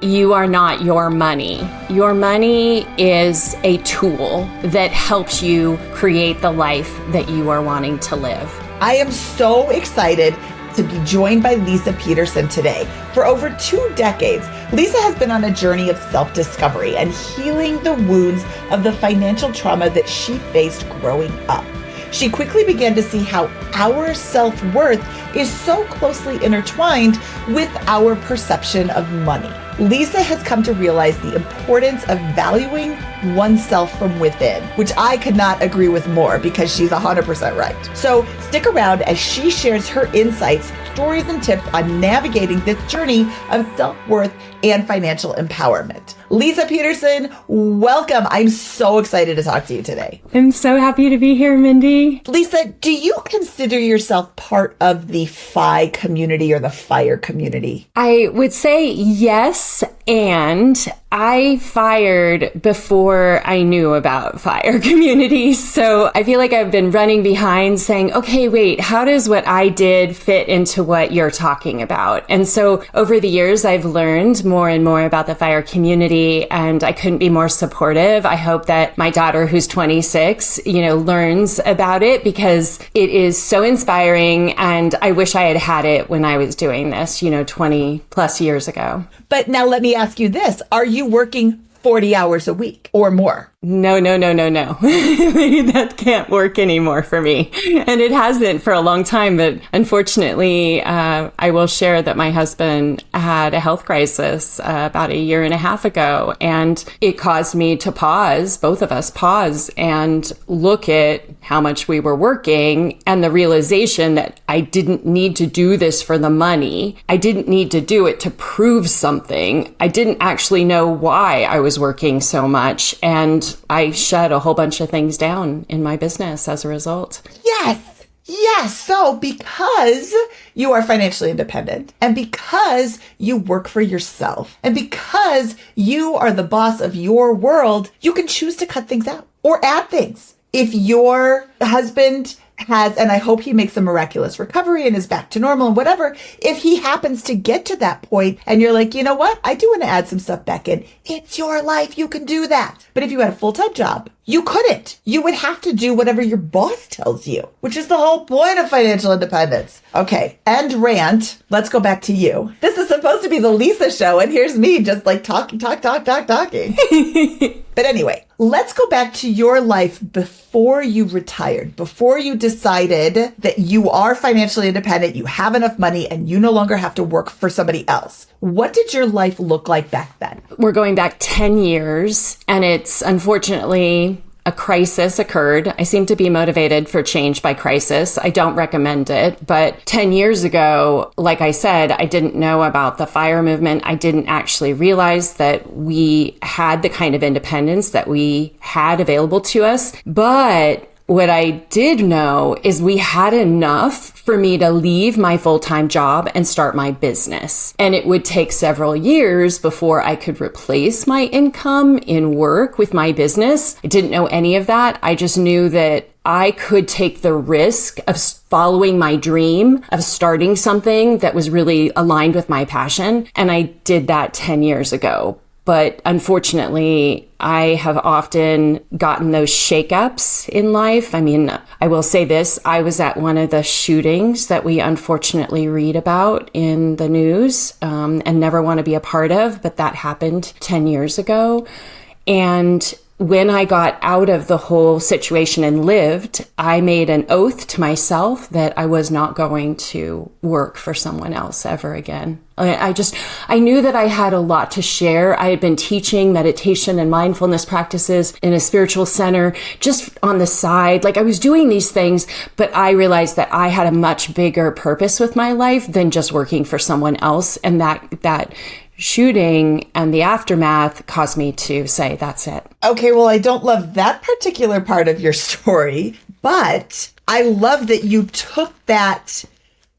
you are not your money. Your money is a tool that helps you create the life that you are wanting to live. I am so excited to be joined by Leisa Peterson today. For over 2 decades, Leisa has been on a journey of self-discovery and healing the wounds of the financial trauma that she faced growing up. She quickly began to see how our self-worth is so closely intertwined with our perception of money. Leisa has come to realize the importance of valuing oneself from within, which I could not agree with more because she's 100% right. So stick around as she shares her insights, stories, and tips on navigating this journey of self-worth and financial empowerment. Leisa Peterson, welcome. I'm so excited to talk to you today. I'm so happy to be here, Mindy. Leisa, do you consider yourself part of the FI community or the FIRE community? I would say yes, and I fired before I knew about FIRE communities. So I feel like I've been running behind saying, okay, wait, how does what I did fit into what you're talking about? And so over the years, I've learned more and more about the FIRE community, and I couldn't be more supportive. I hope that my daughter, who's 26, learns about it because it is so inspiring. And I wish I had had it when I was doing this, 20 plus years ago. But now let me ask you this. Are you working 40 hours a week or more? No. That can't work anymore for me. And it hasn't for a long time. But unfortunately, I will share that my husband had a health crisis about 1.5 years ago. And it caused me to pause, both of us pause, and look at how much we were working and the realization that I didn't need to do this for the money. I didn't need to do it to prove something. I didn't actually know why I was working so much. And I shut a whole bunch of things down in my business as a result. Yes. So because you are financially independent and because you work for yourself and because you are the boss of your world, you can choose to cut things out or add things. If your husband has, and I hope he makes a miraculous recovery and is back to normal and whatever, if he happens to get to that point and you're like, you know what, I do want to add some stuff back in, it's your life, you can do that. But if you had a full-time job, you couldn't. You would have to do whatever your boss tells you, which is the whole point of financial independence. Okay, and rant, let's go back to you. This is supposed to be the Leisa show, and here's me just like talking. But anyway, let's go back to your life before you retired, before you decided that you are financially independent, you have enough money, and you no longer have to work for somebody else. What did your life look like back then? We're going back 10 years, and it's unfortunately a crisis occurred. I seem to be motivated for change by crisis. I don't recommend it. But 10 years ago, like I said, I didn't know about the FIRE movement. I didn't actually realize that we had the kind of independence that we had available to us. But what I did know is we had enough for me to leave my full-time job and start my business. And it would take several years before I could replace my income in work with my business. I didn't know any of that. I just knew that I could take the risk of following my dream of starting something that was really aligned with my passion. And I did that 10 years ago. But unfortunately, I have often gotten those shakeups in life. I mean, I will say this, I was at one of the shootings that we unfortunately read about in the news and never want to be a part of, but that happened 10 years ago. And when I got out of the whole situation and lived, I made an oath to myself that I was not going to work for someone else ever again. I knew that I had a lot to share. I had been teaching meditation and mindfulness practices in a spiritual center just on the side. Like I was doing these things, but I realized that I had a much bigger purpose with my life than just working for someone else. And that shooting and the aftermath caused me to say, that's it. Okay, well, I don't love that particular part of your story, but I love that you took that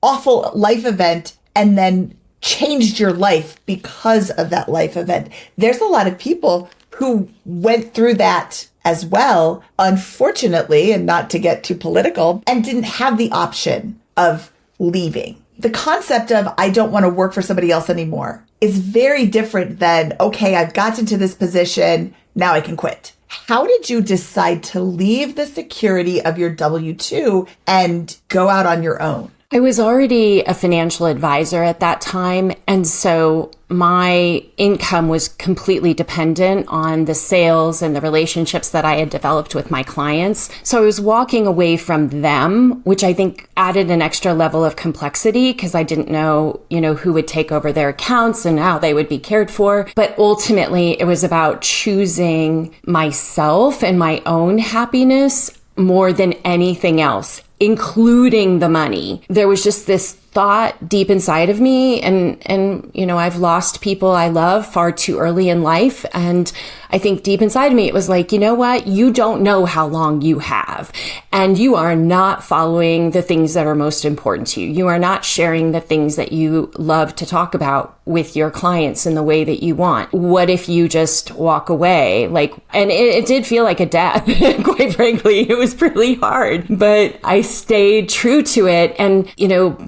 awful life event and then changed your life because of that life event. There's a lot of people who went through that as well, unfortunately, and not to get too political, and didn't have the option of leaving. the concept of I don't want to work for somebody else anymore is very different than, okay, I've gotten to this position, now I can quit. How did you decide to leave the security of your W-2 and go out on your own? I was already a financial advisor at that time, and so my income was completely dependent on the sales and the relationships that I had developed with my clients. So I was walking away from them, which I think added an extra level of complexity because I didn't know, who would take over their accounts and how they would be cared for. But ultimately, it was about choosing myself and my own happiness more than anything else, including the money. There was just this thought deep inside of me, and I've lost people I love far too early in life, and I think deep inside of me it was like, you know what, you don't know how long you have, and you are not following the things that are most important to you. You are not sharing the things that you love to talk about with your clients in the way that you want. What if you just walk away? And it did feel like a death. Quite frankly, it was really hard, but I stayed true to it. And,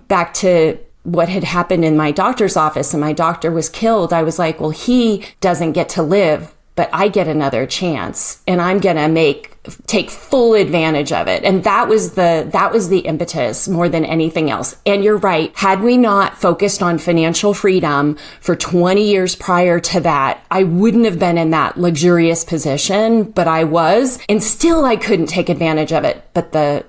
back to what had happened in my doctor's office and my doctor was killed, I was like, well, he doesn't get to live, but I get another chance, and I'm going to take full advantage of it. And that was the impetus more than anything else. And you're right. Had we not focused on financial freedom for 20 years prior to that, I wouldn't have been in that luxurious position, but I was, and still I couldn't take advantage of it. But the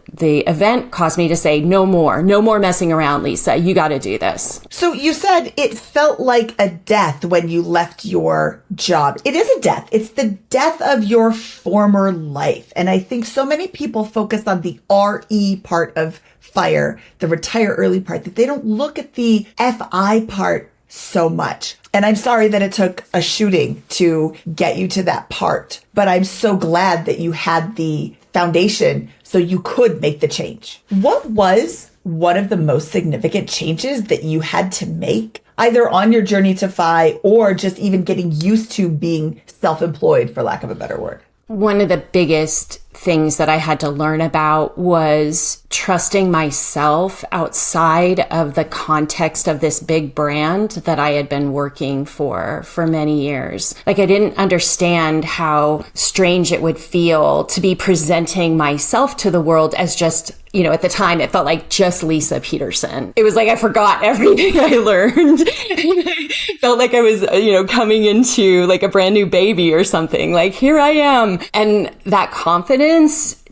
event caused me to say, no more messing around, Leisa. You got to do this. So you said it felt like a death when you left your job. It is a death. It's the death of your former life. And I think so many people focus on the RE part of FIRE, the retire early part, that they don't look at the FI part so much. And I'm sorry that it took a shooting to get you to that part, but I'm so glad that you had the foundation so you could make the change. What was one of the most significant changes that you had to make, either on your journey to FI or just even getting used to being self-employed, for lack of a better word? One of the biggest things that I had to learn about was trusting myself outside of the context of this big brand that I had been working for many years. I didn't understand how strange it would feel to be presenting myself to the world as just, at the time it felt like just Leisa Peterson. It was like I forgot everything I learned. It felt like I was, coming into like a brand new baby or something. Like, here I am. And that confidence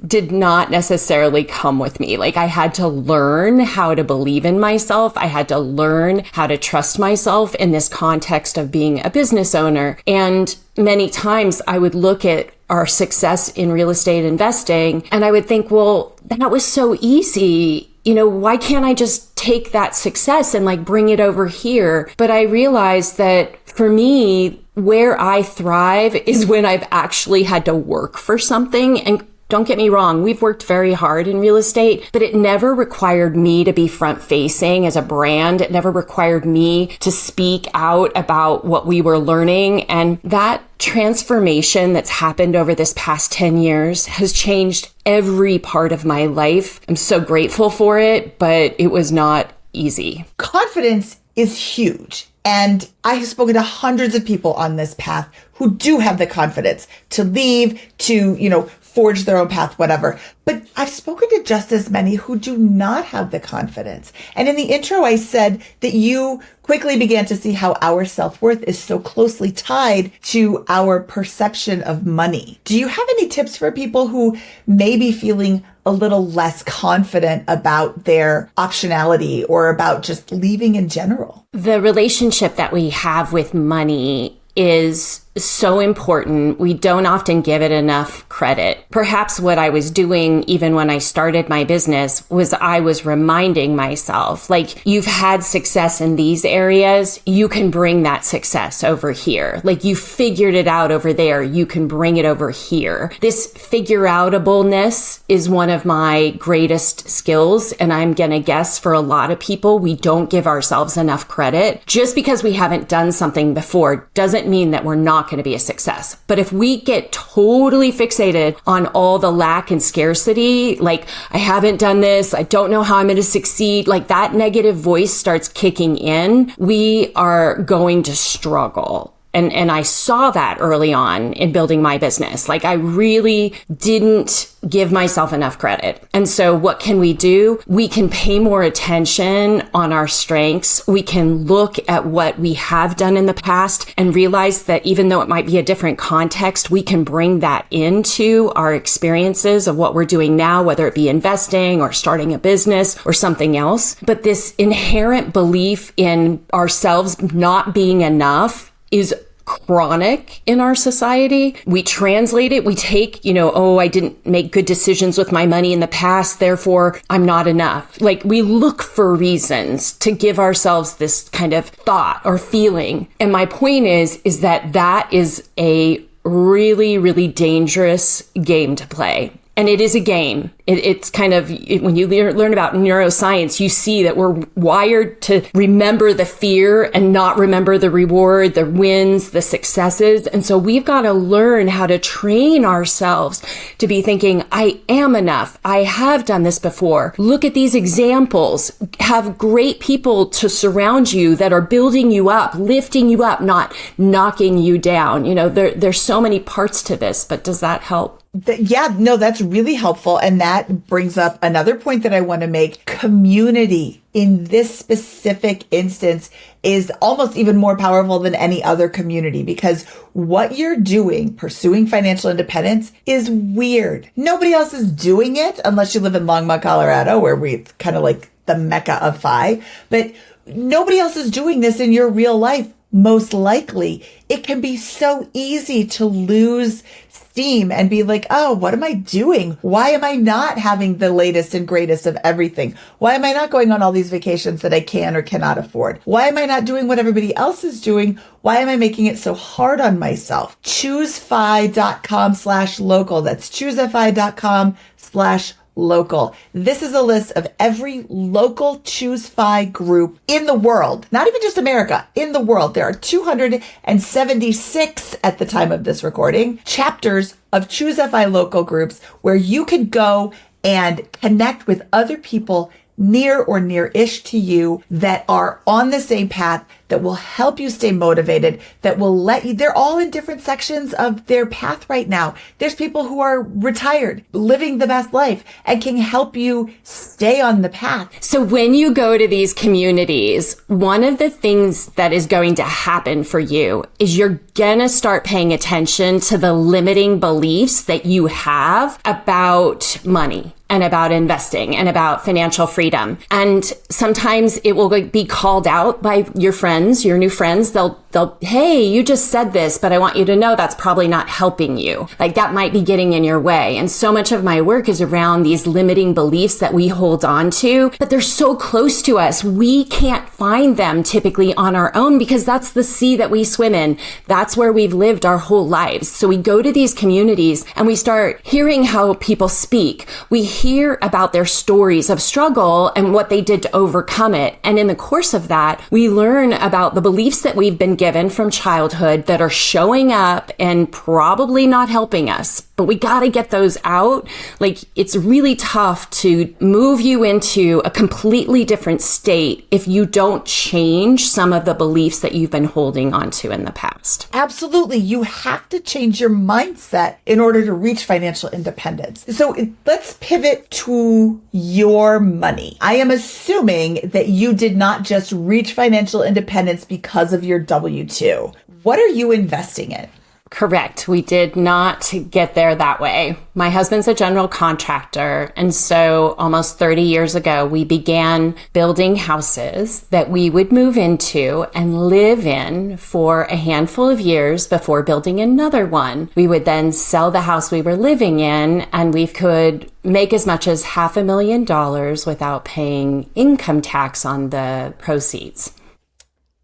did not necessarily come with me. I had to learn how to believe in myself. I had to learn how to trust myself in this context of being a business owner. And many times I would look at our success in real estate investing and I would think, well, that was so easy. Why can't I just take that success and bring it over here? But I realized that for me, where I thrive is when I've actually had to work for something. And don't get me wrong, we've worked very hard in real estate, but it never required me to be front facing as a brand. It never required me to speak out about what we were learning. And that transformation that's happened over this past 10 years has changed every part of my life. I'm so grateful for it, but it was not easy. Confidence is huge. And I have spoken to hundreds of people on this path who do have the confidence to leave, to, forge their own path, whatever. But I've spoken to just as many who do not have the confidence. And in the intro, I said that you quickly began to see how our self-worth is so closely tied to our perception of money. Do you have any tips for people who may be feeling a little less confident about their optionality or about just leaving in general? The relationship that we have with money is so important. We don't often give it enough credit. Perhaps what I was doing even when I started my business was I was reminding myself, you've had success in these areas, you can bring that success over here. You figured it out over there, you can bring it over here. This figure-outableness is one of my greatest skills, and I'm gonna guess for a lot of people, we don't give ourselves enough credit. Just because we haven't done something before doesn't mean that we're not not going to be a success. But if we get totally fixated on all the lack and scarcity, like I haven't done this, I don't know how I'm going to succeed, like that negative voice starts kicking in, we are going to struggle. And I saw that early on in building my business. Like I really didn't give myself enough credit. And so what can we do? We can pay more attention on our strengths. We can look at what we have done in the past and realize that even though it might be a different context, we can bring that into our experiences of what we're doing now, whether it be investing or starting a business or something else. But this inherent belief in ourselves not being enough is chronic in our society. We translate it. We take, I didn't make good decisions with my money in the past, therefore I'm not enough. Like we look for reasons to give ourselves this kind of thought or feeling. And my point is that is a really, really dangerous game to play. And it is a game. It's kind of, when you learn about neuroscience, you see that we're wired to remember the fear and not remember the reward, the wins, the successes. And so we've got to learn how to train ourselves to be thinking, I am enough. I have done this before. Look at these examples. Have great people to surround you that are building you up, lifting you up, not knocking you down. There's so many parts to this, but does that help? That's really helpful. And that brings up another point that I want to make. Community in this specific instance is almost even more powerful than any other community, because what you're doing, pursuing financial independence, is weird. Nobody else is doing it unless you live in Longmont, Colorado, where we kind of like the mecca of FI, but nobody else is doing this in your real life. Most likely, it can be so easy to lose steam and be like, oh, what am I doing? Why am I not having the latest and greatest of everything? Why am I not going on all these vacations that I can or cannot afford? Why am I not doing what everybody else is doing? Why am I making it so hard on myself? ChooseFi.com/local. That's ChooseFi.com/local. This is a list of every local Choose Fi group in the world, not even just America, in the world. There are 276 at the time of this recording, chapters of Choose Fi local groups where you can go and connect with other people near or near-ish to you that are on the same path, that will help you stay motivated, that will let you, they're all in different sections of their path right now. There's people who are retired, living the best life, and can help you stay on the path. So when you go to these communities, one of the things that is going to happen for you is you're gonna start paying attention to the limiting beliefs that you have about money and about investing and about financial freedom. And sometimes it will be called out by your friends, your new friends. They'll, hey, you just said this, but I want you to know that's probably not helping you. Like that might be getting in your way. And so much of my work is around these limiting beliefs that we hold on to, but they're so close to us. We can't find them typically on our own because that's the sea that we swim in. That's where we've lived our whole lives. So we go to these communities and we start hearing how people speak. We hear about their stories of struggle and what they did to overcome it. And in the course of that, we learn about the beliefs that we've been given from childhood that are showing up and probably not helping us. But we got to get those out. Like it's really tough to move you into a completely different state if you don't change some of the beliefs that you've been holding onto in the past. Absolutely. You have to change your mindset in order to reach financial independence. So let's pivot to your money. I am assuming that you did not just reach financial independence because of your W-2. What are you investing in? Correct. We did not get there that way. My husband's a general contractor. And so almost 30 years ago, we began building houses that we would move into and live in for a handful of years before building another one. We would then sell the house we were living in and we could make as much as $500,000 without paying income tax on the proceeds.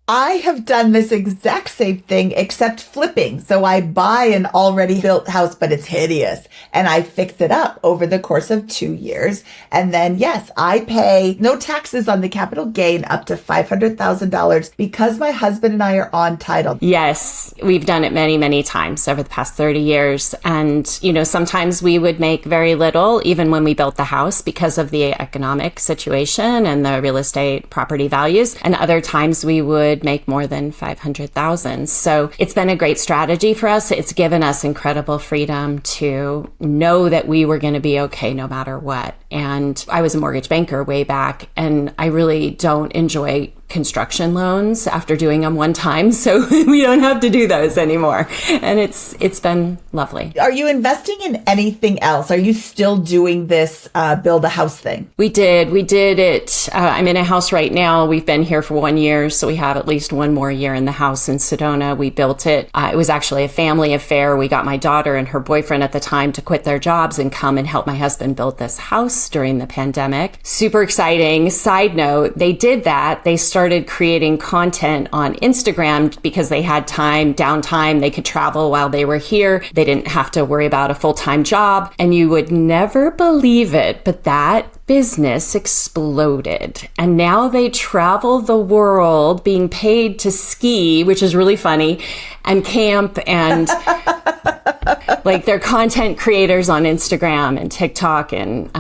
I have done this exact same thing except flipping. So I buy an already built house, but it's hideous, and I fix it up over the course of 2 years. And then, yes, I pay no taxes on the capital gain up to $500,000 because my husband and I are on title. Yes, we've done it many, many times over the past 30 years. And, you know, sometimes we would make very little, even when we built the house, because of the economic situation and the real estate property values. And other times we would make more than 500,000. So it's been a great strategy for us. It's given us incredible freedom to know that we were going to be okay no matter what. And I was a mortgage banker way back, and I really don't enjoy construction loans after doing them one time. So we don't have to do those anymore. And it's been lovely. Are you investing in anything else? Are you still doing this build a house thing? We did it. I'm in a house right now. We've been here for 1 year. So we have at least one more year in the house in Sedona. We built it. It was actually a family affair. We got my daughter and her boyfriend at the time to quit their jobs and come and help my husband build this house during the pandemic. Super exciting. Side note, they did that. They started creating content on Instagram because they had downtime. They could travel while they were here. They didn't have to worry about a full-time job. And you would never believe it, but that business exploded. And now they travel the world being paid to ski, which is really funny, and camp, and like they're content creators on Instagram and TikTok and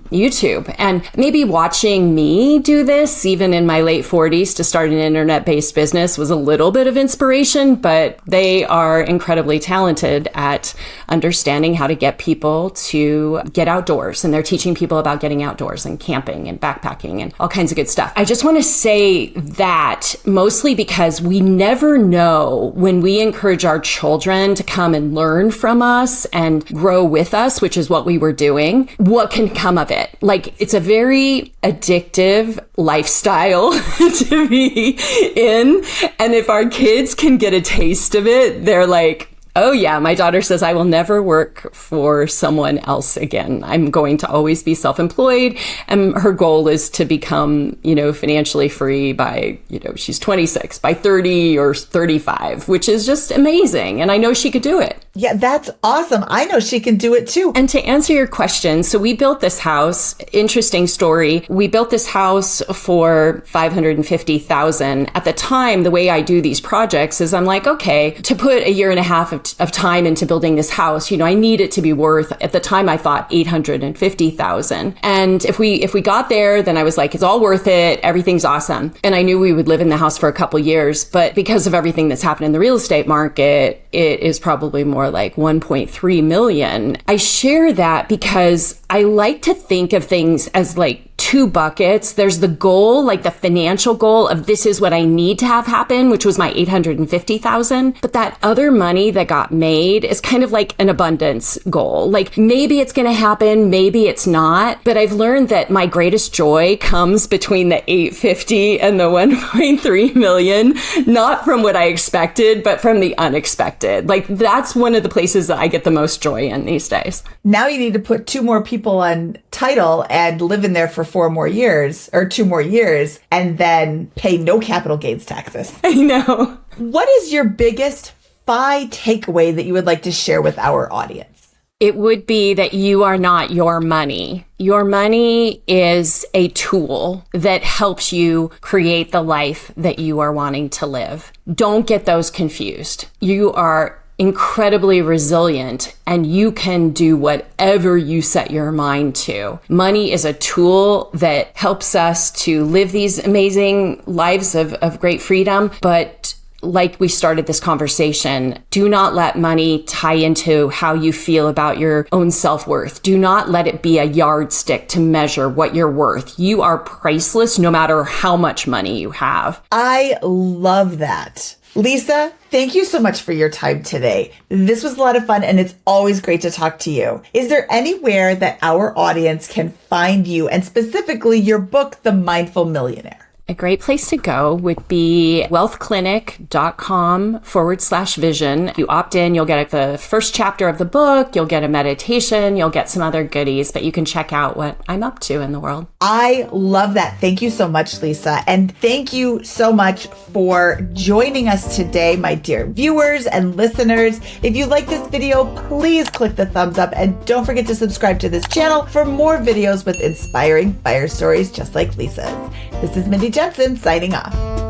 YouTube. And maybe watching me do this, even in my late 40s, to start an internet-based business was a little bit of inspiration, but they are incredibly talented at understanding how to get people to get outdoors. And they're teaching people about getting outdoors and camping and backpacking and all kinds of good stuff. I just want to say that mostly because we never know when we encourage our children to come and learn from us and grow with us, which is what we were doing, what can come of it. Like, it's a very addictive lifestyle to be in. And if our kids can get a taste of it, they're like, oh yeah, my daughter says I will never work for someone else again. I'm going to always be self-employed. And her goal is to become, financially free by, she's 26, by 30 or 35, which is just amazing. And I know she could do it. Yeah, that's awesome. I know she can do it too. And to answer your question, so we built this house. Interesting story. We built this house for $550,000. At the time, the way I do these projects is I'm like, okay, to put a year and a half of time into building this house, I need it to be worth, at the time I thought $850,000. And if we got there, then I was like, it's all worth it. Everything's awesome. And I knew we would live in the house for a couple years, but because of everything that's happened in the real estate market, it is probably more like 1.3 million. I share that because I like to think of things as like two buckets. There's the goal, like the financial goal of this is what I need to have happen, which was my $850,000. But that other money that got made is kind of like an abundance goal. Like maybe it's going to happen, maybe it's not. But I've learned that my greatest joy comes between the 850 and the 1.3 million, not from what I expected, but from the unexpected. Like that's one of the places that I get the most joy in these days. Now you need to put 2 more people on title and live in there for 4 more years or 2 more years and then pay no capital gains taxes. I know. What is your biggest FI takeaway that you would like to share with our audience? It would be that you are not your money. Your money is a tool that helps you create the life that you are wanting to live. Don't get those confused. You are incredibly resilient and you can do whatever you set your mind to. Money is a tool that helps us to live these amazing lives of great freedom. But like we started this conversation, do not let money tie into how you feel about your own self-worth. Do not let it be a yardstick to measure what you're worth. You are priceless no matter how much money you have. I love that. Leisa, thank you so much for your time today. This was a lot of fun and it's always great to talk to you. Is there anywhere that our audience can find you and specifically your book, The Mindful Millionaire? A great place to go would be wealthclinic.com/vision. If you opt in, you'll get the first chapter of the book, you'll get a meditation, you'll get some other goodies, but you can check out what I'm up to in the world. I love that. Thank you so much, Leisa. And thank you so much for joining us today, my dear viewers and listeners. If you like this video, please click the thumbs up and don't forget to subscribe to this channel for more videos with inspiring fire stories just like Leisa's. This is Mindy Jensen signing off.